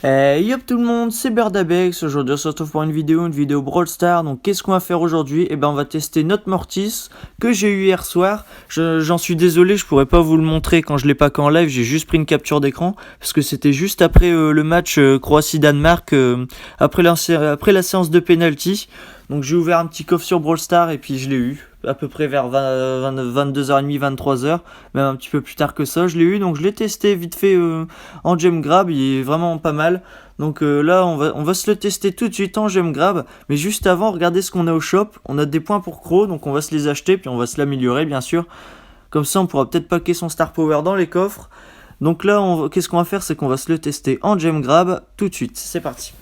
Hey yop tout le monde, c'est Berdabex. Aujourd'hui on se retrouve pour une vidéo Brawl Stars. Donc qu'est-ce qu'on va faire aujourd'hui? Eh ben on va tester notre Mortis que j'ai eu hier soir. J'en suis désolé, je pourrais pas vous le montrer quand je l'ai pas qu'en live, j'ai juste pris une capture d'écran parce que c'était juste après le match Croatie-Danemark, après la séance de penalty. Donc j'ai ouvert un petit coffre sur Brawl Stars et puis je l'ai eu à peu près vers 22h30, 23h, même un petit peu plus tard que ça, je l'ai eu, donc je l'ai testé vite fait en gem grab, il est vraiment pas mal. Donc là, on va se le tester tout de suite en gem grab, mais juste avant, regardez ce qu'on a au shop. On a des points pour Crow, donc on va se les acheter, puis on va se l'améliorer, bien sûr. Comme ça, on pourra peut-être paquer son star power dans les coffres. Donc là, qu'est-ce qu'on va faire? C'est qu'on va se le tester en gem grab tout de suite. C'est parti.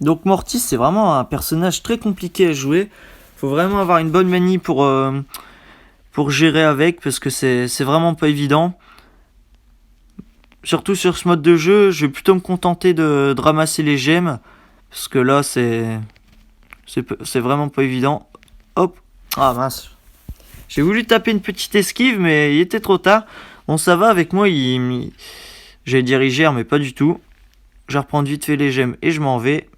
Donc Mortis, c'est vraiment un personnage très compliqué à jouer. Faut vraiment avoir une bonne manie pour gérer avec, parce que c'est vraiment pas évident. Surtout sur ce mode de jeu, je vais plutôt me contenter de ramasser les gemmes, parce que là, c'est vraiment pas évident. Hop. Ah mince. J'ai voulu taper une petite esquive, mais il était trop tard. Bon, ça va, avec moi, j'allais dire il gère, mais pas du tout. Je vais reprendre vite fait les gemmes et je m'en vais.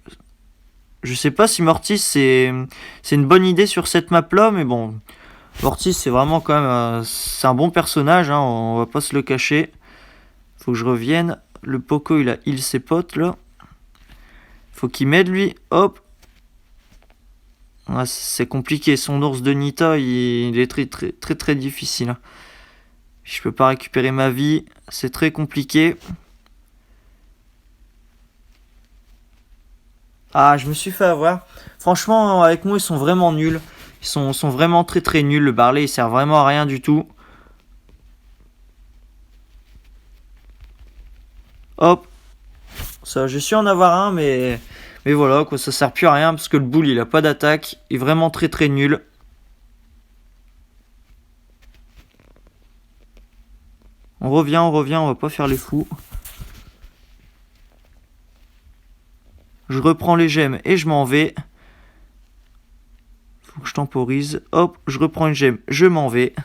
Je sais pas si Mortis c'est une bonne idée sur cette map là, mais bon, Mortis c'est vraiment quand même c'est un bon personnage, hein, on va pas se le cacher. Faut que je revienne. Le Poco il a heal ses potes là. Faut qu'il m'aide lui. Hop. Ouais, c'est compliqué. Son ours de Nita il est très difficile, hein. Je peux pas récupérer ma vie. C'est très compliqué. Ah, je me suis fait avoir. Franchement, avec moi, ils sont vraiment nuls. Ils sont vraiment très nuls. Le Barley, il sert vraiment à rien du tout. Hop. Ça, je suis en avoir un, mais voilà, quoi, ça sert plus à rien parce que le Bull, il a pas d'attaque. Il est vraiment très nul. On revient, on va pas faire les fous. Je reprends les gemmes et je m'en vais. Faut que je temporise. Hop, je reprends une gemme, je m'en vais.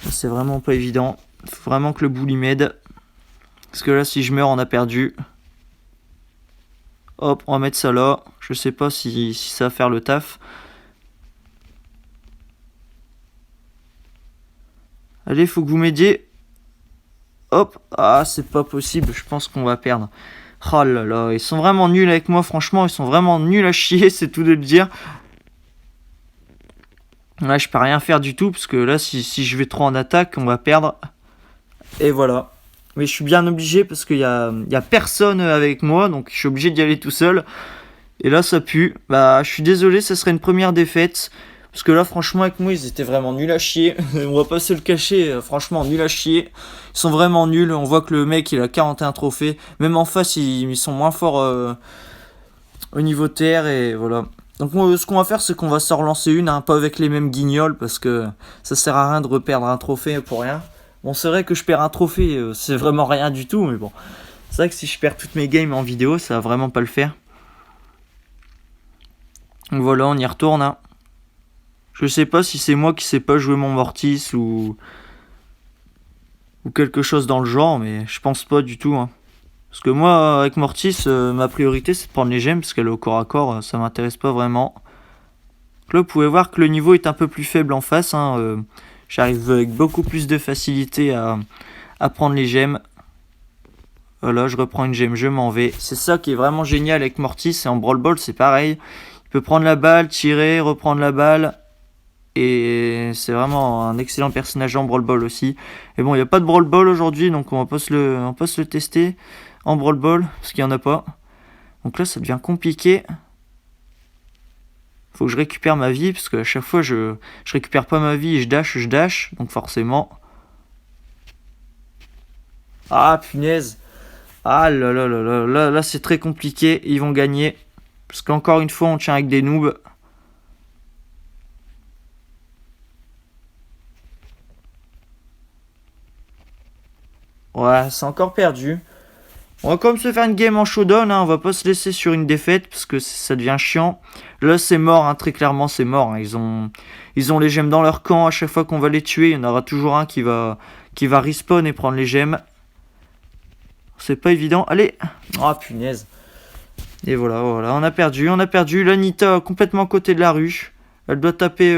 C'est vraiment pas évident. Faut vraiment que le Bull il m'aide. Parce que là, si je meurs, on a perdu. Hop, on va mettre ça là. Je sais pas si ça va faire le taf. Allez, faut que vous m'aidiez. Hop. Ah, c'est pas possible. Je pense qu'on va perdre. Oh là là, ils sont vraiment nuls avec moi. Franchement, ils sont vraiment nuls à chier. C'est tout de le dire. Là, je peux rien faire du tout. Parce que là, si je vais trop en attaque, on va perdre. Et voilà. Mais je suis bien obligé parce qu'il y a personne avec moi. Donc, je suis obligé d'y aller tout seul. Et là, ça pue. Bah, je suis désolé, ça serait une première défaite. Parce que là, franchement, avec moi, ils étaient vraiment nuls à chier. On va pas se le cacher, franchement, nuls à chier. Ils sont vraiment nuls. On voit que le mec, il a 41 trophées. Même en face, ils sont moins forts au niveau TR. Et voilà. Donc, ce qu'on va faire, c'est qu'on va s'en relancer une, hein, pas avec les mêmes guignols. Parce que ça sert à rien de reperdre un trophée pour rien. Bon, c'est vrai que je perds un trophée, c'est vraiment rien du tout. Mais bon, c'est vrai que si je perds toutes mes games en vidéo, ça va vraiment pas le faire. Donc voilà, on y retourne, hein. Je sais pas si c'est moi qui sais pas jouer mon Mortis ou quelque chose dans le genre, mais je pense pas du tout, hein. Parce que moi, avec Mortis, ma priorité c'est de prendre les gemmes, parce qu'elle est au corps à corps, ça m'intéresse pas vraiment. Donc là, vous pouvez voir que le niveau est un peu plus faible en face, hein. J'arrive avec beaucoup plus de facilité à prendre les gemmes. Voilà, je reprends une gemme, je m'en vais. C'est ça qui est vraiment génial avec Mortis, et en Brawl Ball c'est pareil. Il peut prendre la balle, tirer, reprendre la balle. Et c'est vraiment un excellent personnage en Brawl Ball aussi. Et bon, il n'y a pas de Brawl Ball aujourd'hui, donc on va pas se le tester en Brawl Ball, parce qu'il n'y en a pas. Donc là, ça devient compliqué. Faut que je récupère ma vie, parce qu'à chaque fois, je récupère pas ma vie et je dash. Donc forcément... Ah, punaise. Ah là là là là là, là c'est très compliqué. Ils vont gagner. Parce qu'encore une fois, on tient avec des noobs. Ouais, c'est encore perdu. On va quand même se faire une game en showdown, hein. On va pas se laisser sur une défaite parce que ça devient chiant. Là c'est mort, hein. Très clairement c'est mort, hein. Ils ont les gemmes dans leur camp. À chaque fois qu'on va les tuer, il y en aura toujours un qui va respawn et prendre les gemmes. C'est pas évident. Allez. Oh punaise. Et voilà, on a perdu. La Nita complètement à côté de la rue. Elle doit taper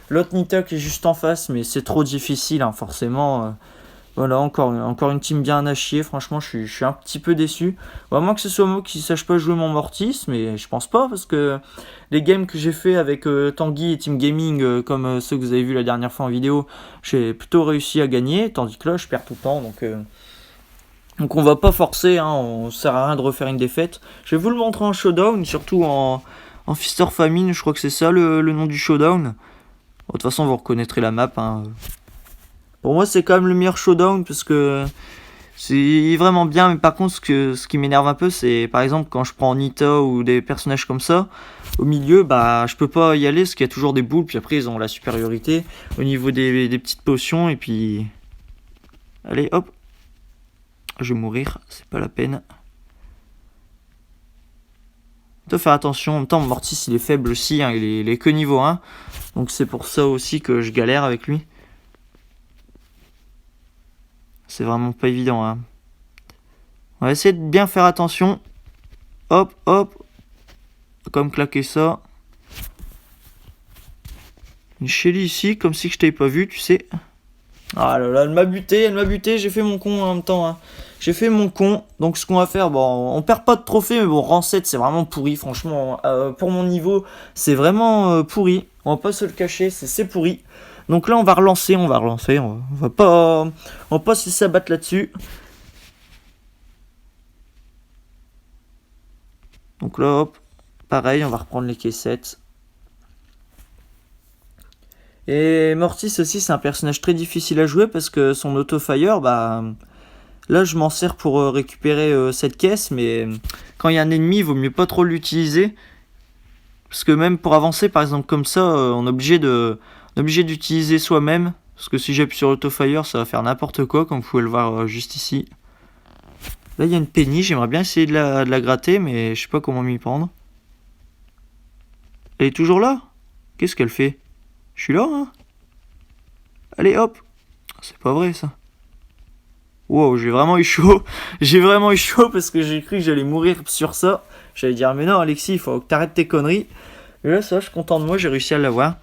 l'autre Nita qui est juste en face, mais c'est trop difficile, hein, forcément. Voilà, encore une team bien à chier. Franchement, je suis un petit peu déçu. Vraiment que ce soit moi qui sache pas jouer mon Mortis, mais je pense pas, parce que les games que j'ai fait avec Tanguy et Team Gaming, comme ceux que vous avez vu la dernière fois en vidéo, j'ai plutôt réussi à gagner, tandis que là, je perds tout le temps, donc on va pas forcer, hein, on sert à rien de refaire une défaite. Je vais vous le montrer en showdown, surtout en Fist or Famine, je crois que c'est ça le nom du showdown. De toute façon, vous reconnaîtrez la map, hein. Pour moi, c'est quand même le meilleur showdown parce que c'est vraiment bien. Mais par contre, ce qui m'énerve un peu, c'est par exemple quand je prends Nita ou des personnages comme ça, au milieu, bah je peux pas y aller parce qu'il y a toujours des boules. Puis après, ils ont la supériorité au niveau des petites potions. Et puis. Allez, hop. Je vais mourir, c'est pas la peine. Faut faire attention. En même temps, Mortis, il est faible aussi, hein, il est que niveau 1. Donc c'est pour ça aussi que je galère avec lui. C'est vraiment pas évident, hein. On va essayer de bien faire attention. Hop, hop. Comme claquer ça. Une Shelly ici, comme si je t'avais pas vu, tu sais. Ah là là, elle m'a buté, j'ai fait mon con en même temps, hein. J'ai fait mon con, donc ce qu'on va faire, bon, on perd pas de trophée, mais bon, rang 7 c'est vraiment pourri, franchement, pour mon niveau, c'est vraiment pourri, on va pas se le cacher, c'est pourri. Donc là on va relancer, on va pas se laisser abattre là-dessus. Donc là, hop, pareil, on va reprendre les caissettes. Et Mortis aussi, c'est un personnage très difficile à jouer parce que son auto-fire, bah... Là, je m'en sers pour récupérer cette caisse, mais quand il y a un ennemi, il vaut mieux pas trop l'utiliser. Parce que même pour avancer, par exemple, comme ça, on est obligé d'utiliser soi-même. Parce que si j'appuie sur auto-fire, ça va faire n'importe quoi, comme vous pouvez le voir juste ici. Là, il y a une Penny, j'aimerais bien essayer de la gratter, mais je sais pas comment m'y prendre. Elle est toujours là? Qu'est-ce qu'elle fait? Je suis là, hein? Allez, hop! C'est pas vrai, ça. Wow, j'ai vraiment eu chaud. J'ai vraiment eu chaud parce que j'ai cru que j'allais mourir sur ça. J'allais dire, mais non, Alexis, il faut que t'arrêtes tes conneries. Et là, ça, je suis content de moi, j'ai réussi à l'avoir.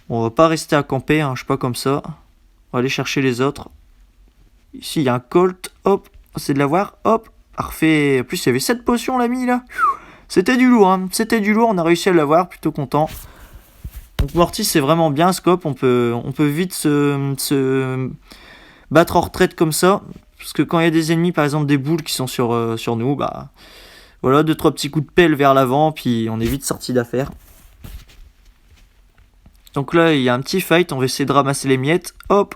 Bon, on va pas rester à camper, hein, je suis pas comme ça. On va aller chercher les autres. Ici, il y a un Colt. Hop, c'est de l'avoir. Hop, parfait. En plus, il y avait 7 potions, l'ami, là. C'était du lourd, hein. C'était du lourd, on a réussi à l'avoir, plutôt content. Donc, Mortis, c'est vraiment bien, Scope. On peut vite se battre en retraite comme ça, parce que quand il y a des ennemis, par exemple des boules qui sont sur nous, bah voilà, 2-3 petits coups de pelle vers l'avant, puis on est vite sorti d'affaire. Donc là, il y a un petit fight, on va essayer de ramasser les miettes, hop,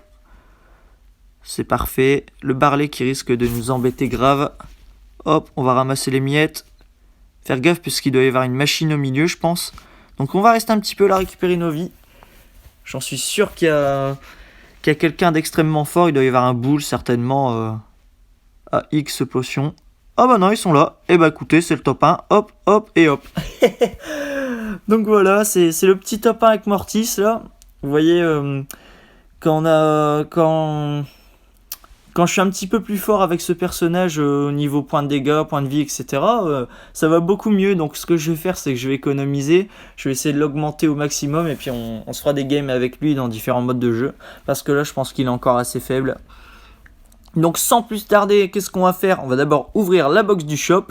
c'est parfait, le Barley qui risque de nous embêter grave, hop, on va ramasser les miettes, faire gaffe puisqu'il doit y avoir une machine au milieu, je pense, donc on va rester un petit peu là, récupérer nos vies, j'en suis sûr qu'il y a quelqu'un d'extrêmement fort, il doit y avoir un boule certainement à X potions. Ah bah non, ils sont là. Et bah écoutez, c'est le top 1. Hop, hop et hop. Donc voilà, c'est le petit top 1 avec Mortis là. Vous voyez, quand je suis un petit peu plus fort avec ce personnage au niveau point de dégâts, point de vie, etc., ça va beaucoup mieux. Donc ce que je vais faire, c'est que je vais économiser. Je vais essayer de l'augmenter au maximum et puis on se fera des games avec lui dans différents modes de jeu. Parce que là, je pense qu'il est encore assez faible. Donc sans plus tarder, qu'est-ce qu'on va faire? On va d'abord ouvrir la box du shop.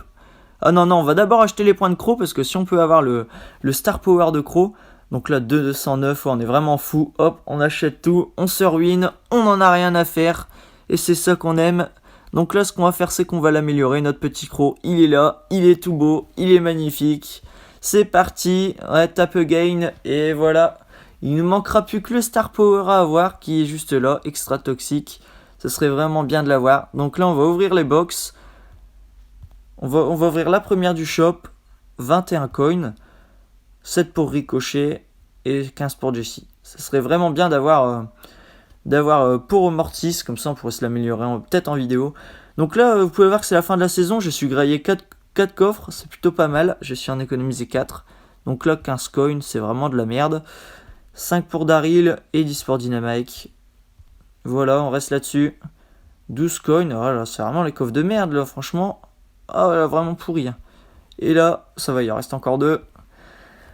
Ah non, on va d'abord acheter les points de Croc parce que si on peut avoir le Star Power de Croc, donc là 209, on est vraiment fou. Hop, on achète tout, on se ruine, on n'en a rien à faire. Et c'est ça qu'on aime. Donc là, ce qu'on va faire, c'est qu'on va l'améliorer. Notre petit Croc, il est là, il est tout beau, il est magnifique. C'est parti, ouais, tape again, et voilà. Il ne manquera plus que le Star Power à avoir, qui est juste là, extra toxique. Ce serait vraiment bien de l'avoir. Donc là, on va ouvrir les box. On va ouvrir la première du shop. 21 coins. 7 pour Ricochet et 15 pour Jessie. Ce serait vraiment bien d'avoir pour Mortis, comme ça on pourrait se l'améliorer peut-être en vidéo. Donc là, vous pouvez voir que c'est la fin de la saison. J'ai su grailler 4 coffres, c'est plutôt pas mal. J'ai su en économiser 4. Donc là, 15 coins, c'est vraiment de la merde. 5 pour Daryl et 10 pour Dynamite. Voilà, on reste là-dessus. 12 coins, voilà, c'est vraiment les coffres de merde là, franchement. Ah voilà, vraiment pourri. Et là, ça va, il en reste encore 2.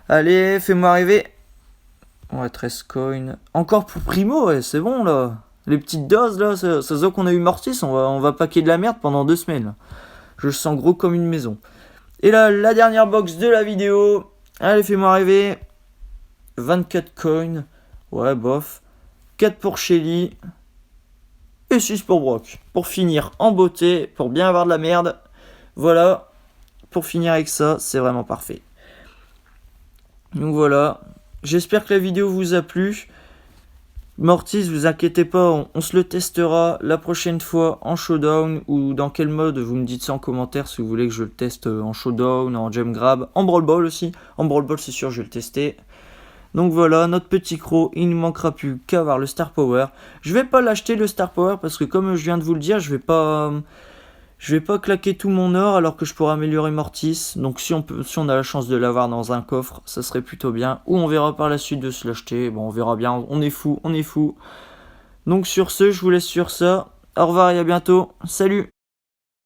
Allez, fais-moi rêver. Ouais, 13 coins. Encore pour Primo, ouais, c'est bon là. Les petites doses là, ça se voit qu'on a eu Mortis, on va paquer de la merde pendant 2 semaines. Je le sens gros comme une maison. Et là, la dernière box de la vidéo. Allez, fais-moi rêver. 24 coins. Ouais, bof. 4 pour Shelly. Et 6 pour Brock. Pour finir en beauté, pour bien avoir de la merde. Voilà. Pour finir avec ça, c'est vraiment parfait. Donc voilà. J'espère que la vidéo vous a plu. Mortis, vous inquiétez pas, on se le testera la prochaine fois en showdown ou dans quel mode, vous me dites ça en commentaire si vous voulez que je le teste en showdown, en gem grab, en brawl ball aussi. En brawl ball c'est sûr je vais le tester. Donc voilà, notre petit croc, il ne manquera plus qu'à avoir le Star Power. Je vais pas l'acheter le Star Power parce que comme je viens de vous le dire, je vais pas claquer tout mon or alors que je pourrais améliorer Mortis. Donc si on a la chance de l'avoir dans un coffre, ça serait plutôt bien. Ou on verra par la suite de se l'acheter. Bon, on verra bien. On est fou. Donc sur ce, je vous laisse sur ça. Au revoir et à bientôt. Salut!